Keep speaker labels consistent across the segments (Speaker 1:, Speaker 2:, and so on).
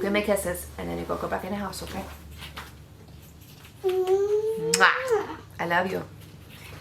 Speaker 1: Give me kisses, and then you go back in the house, okay? Mwah. I love you.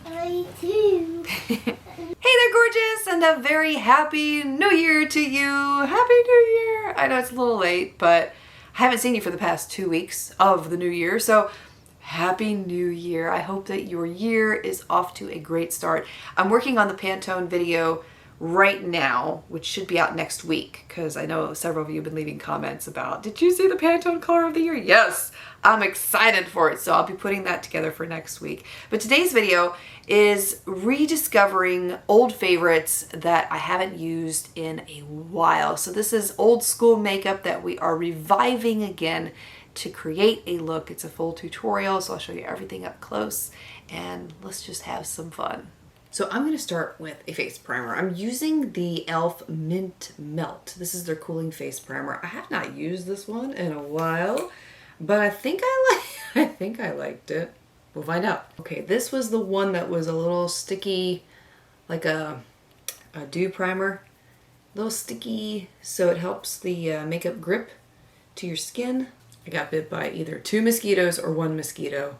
Speaker 2: I too.
Speaker 1: Hey there, gorgeous, and a very happy new year to you. Happy new year. I know it's a little late, but I haven't seen you for the past 2 weeks of the new year, so happy new year. I hope that your year is off to a great start. I'm working on the Pantone video right now, which should be out next week, because I know several of you have been leaving comments about, did you see the Pantone color of the year? Yes, I'm excited for it, so I'll be putting that together for next week. But today's video is rediscovering old favorites that I haven't used in a while. So this is old school makeup that we are reviving again to create a look. It's a full tutorial, so I'll show you everything up close, and let's just have some fun. So I'm going to start with a face primer. I'm using the e.l.f. Mint Melt. This is their cooling face primer. I have not used this one in a while, but I think I liked it. We'll find out. Okay, this was the one that was a little sticky, like a dew primer. A little sticky, so it helps the makeup grip to your skin. I got bit by either 2 mosquitoes or 1 mosquito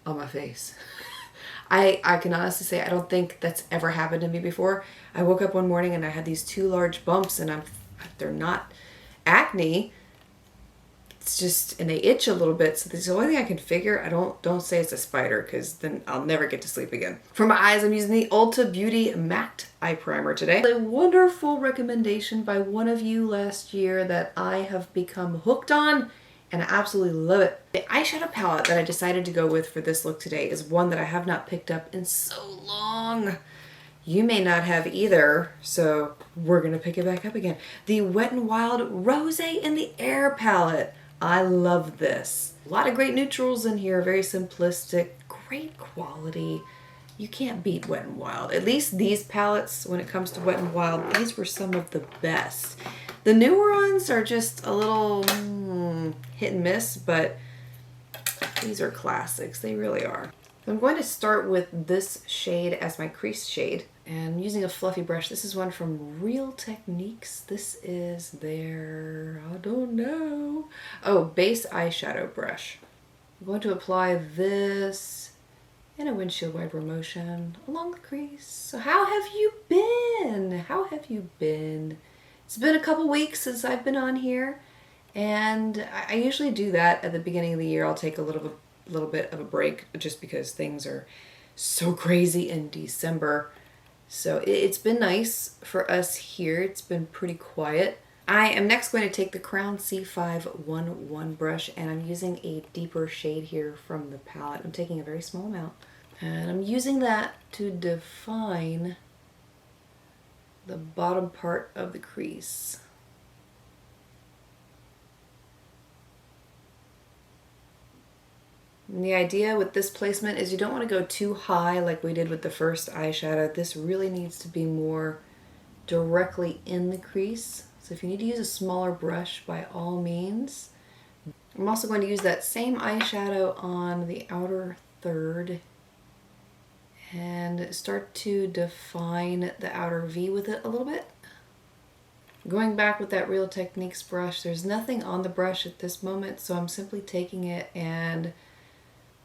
Speaker 1: on my face. I can honestly say I don't think that's ever happened to me before. I woke up one morning and I had these 2 large bumps, and they're not acne. It's just, and they itch a little bit. So this is the only thing I can figure. Don't say it's a spider, because then I'll never get to sleep again. For my eyes, I'm using the Ulta Beauty Matte Eye Primer today. A wonderful recommendation by one of you last year that I have become hooked on, and I absolutely love it. The eyeshadow palette that I decided to go with for this look today is one that I have not picked up in so long. You may not have either, so we're gonna pick it back up again. The Wet n Wild Rose in the Air palette. I love this. A lot of great neutrals in here, very simplistic, great quality. You can't beat Wet n Wild. At least these palettes, when it comes to Wet n Wild, these were some of the best. The newer ones are just a little hit and miss, but these are classics. They really are. I'm going to start with this shade as my crease shade, and I'm using a fluffy brush. This is one from Real Techniques. This is their, I don't know. Oh, base eyeshadow brush. I'm going to apply this in a windshield wiper motion along the crease. So how have you been? How have you been? It's been a couple weeks since I've been on here, and I usually do that at the beginning of the year. I'll take a little bit of a break just because things are so crazy in December. So it's been nice for us here. It's been pretty quiet. I am next going to take the Crown C511 brush, and I'm using a deeper shade here from the palette. I'm taking a very small amount, and I'm using that to define the bottom part of the crease. And the idea with this placement is you don't want to go too high like we did with the first eyeshadow. This really needs to be more directly in the crease. So if you need to use a smaller brush, by all means. I'm also going to use that same eyeshadow on the outer third and start to define the outer V with it a little bit. Going back with that Real Techniques brush, there's nothing on the brush at this moment, so I'm simply taking it and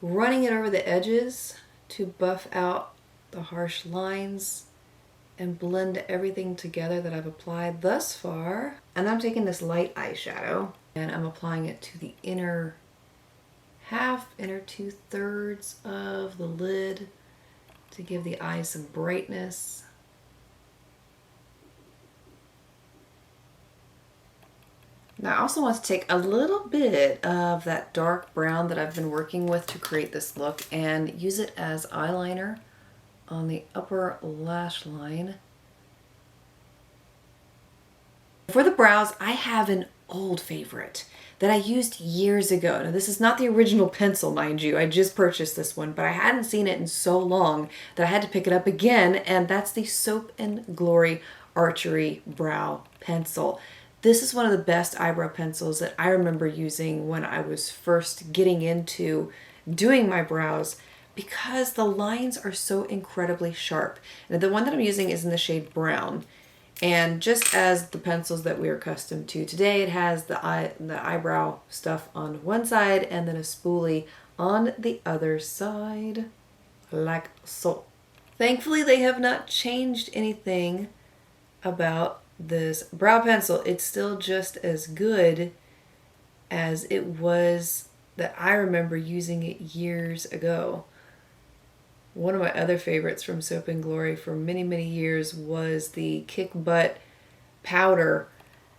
Speaker 1: running it over the edges to buff out the harsh lines and blend everything together that I've applied thus far. And I'm taking this light eyeshadow and I'm applying it to the inner half, inner 2/3 of the lid to give the eye some brightness. Now I also want to take a little bit of that dark brown that I've been working with to create this look and use it as eyeliner on the upper lash line. For the brows, I have an old favorite that I used years ago. Now this is not the original pencil, mind you. I just purchased this one, but I hadn't seen it in so long that I had to pick it up again, and that's the Soap and Glory Archery Brow Pencil. This is one of the best eyebrow pencils that I remember using when I was first getting into doing my brows, because the lines are so incredibly sharp. Now the one that I'm using is in the shade brown, And just as the pencils that we are accustomed to today, it has the eyebrow stuff on one side and then a spoolie on the other side, like so. Thankfully, they have not changed anything about this brow pencil. It's still just as good as it was that I remember using it years ago. One of my other favorites from Soap and Glory for many, many years was the Kick Butt powder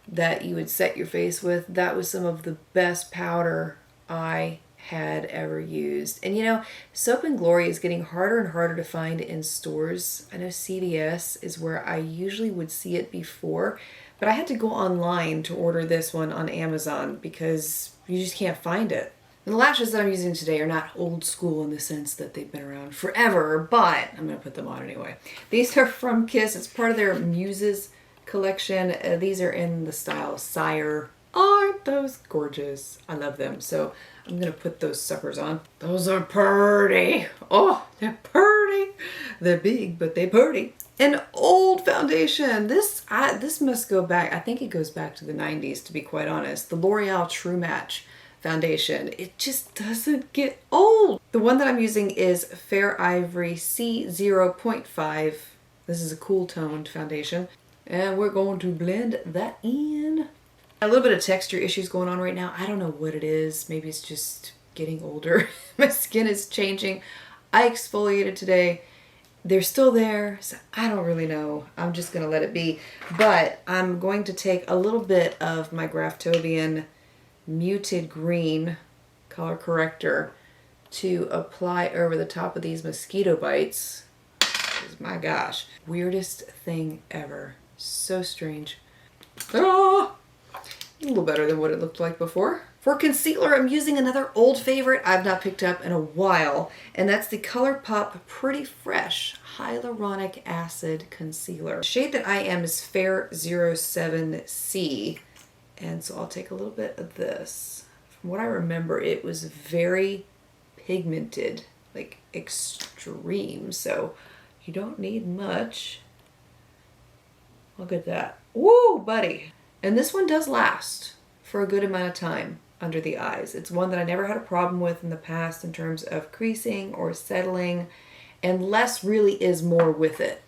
Speaker 1: that you would set your face with. That was some of the best powder I had ever used. And you know, Soap and Glory is getting harder and harder to find in stores. I know CVS is where I usually would see it before, but I had to go online to order this one on Amazon because you just can't find it. And the lashes that I'm using today are not old school in the sense that they've been around forever, but I'm going to put them on anyway. These are from Kiss. It's part of their Muses collection. These are in the style Sire. Aren't those gorgeous? I love them. So I'm going to put those suckers on. Those are pretty. Oh, they're pretty. They're big, but they're pretty. An old foundation. This must go back. I think it goes back to the 90s, to be quite honest. The L'Oreal True Match foundation. It just doesn't get old. The one that I'm using is Fair Ivory C0.5. This is a cool toned foundation. And we're going to blend that in. A little bit of texture issues going on right now. I don't know what it is. Maybe it's just getting older. My skin is changing. I exfoliated today. They're still there, so I don't really know. I'm just going to let it be. But I'm going to take a little bit of my Graftobian Muted Green color corrector to apply over the top of these mosquito bites. My gosh, weirdest thing ever. So strange. Oh, a little better than what it looked like before. For concealer, I'm using another old favorite I've not picked up in a while, and that's the ColourPop Pretty Fresh Hyaluronic Acid Concealer. The shade that I am is Fair 07C. And so I'll take a little bit of this. From what I remember, it was very pigmented, like extreme. So you don't need much. Look at that. Woo, buddy. And this one does last for a good amount of time under the eyes. It's one that I never had a problem with in the past in terms of creasing or settling. And less really is more with it.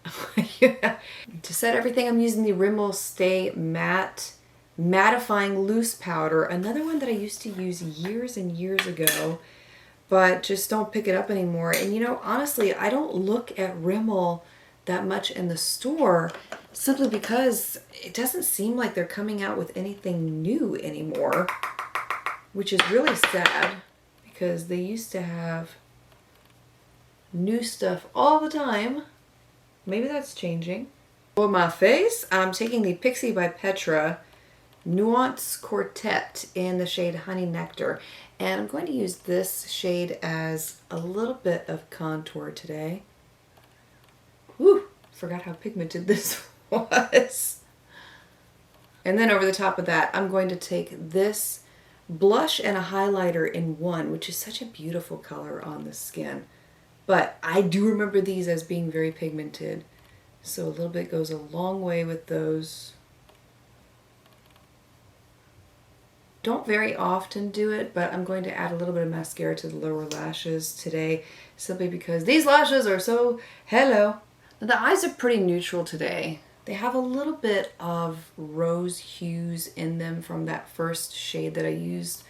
Speaker 1: Yeah. To set everything, I'm using the Rimmel Stay Matte mattifying loose powder, another one that I used to use years and years ago, but just don't pick it up anymore. And you know, honestly, I don't look at Rimmel that much in the store simply because it doesn't seem like they're coming out with anything new anymore, which is really sad because they used to have new stuff all the time. Maybe that's changing. For my face, I'm taking the Pixi by Petra Nuance Quartet in the shade Honey Nectar, and I'm going to use this shade as a little bit of contour today. Whew, forgot how pigmented this was. And then over the top of that, I'm going to take this blush and a highlighter in one, which is such a beautiful color on the skin. But I do remember these as being very pigmented, so a little bit goes a long way with those. Don't very often do it, but I'm going to add a little bit of mascara to the lower lashes today, simply because these lashes are so hello. The eyes are pretty neutral today. They have a little bit of rose hues in them from that first shade that I used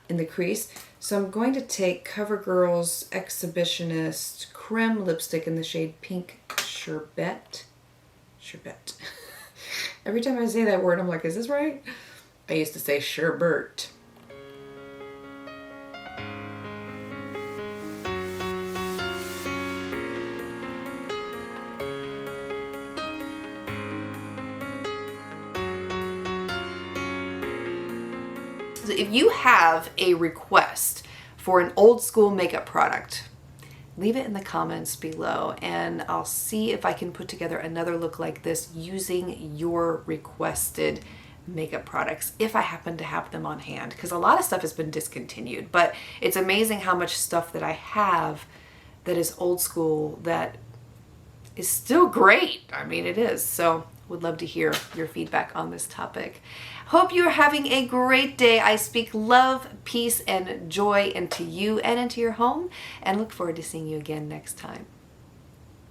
Speaker 1: in the crease. So I'm going to take CoverGirl's Exhibitionist Creme lipstick in the shade Pink Sherbet. Sherbet. Every time I say that word, I'm like, is this right? I used to say sherbet. So if you have a request for an old school makeup product, leave it in the comments below and I'll see if I can put together another look like this using your requested makeup products if I happen to have them on hand, because a lot of stuff has been discontinued, but it's amazing how much stuff that I have that is old school that is still great. I mean, it is. So Would love to hear your feedback on this topic. Hope you're having a great day. I speak love, peace, and joy into you and into your home, and look forward to seeing you again next time.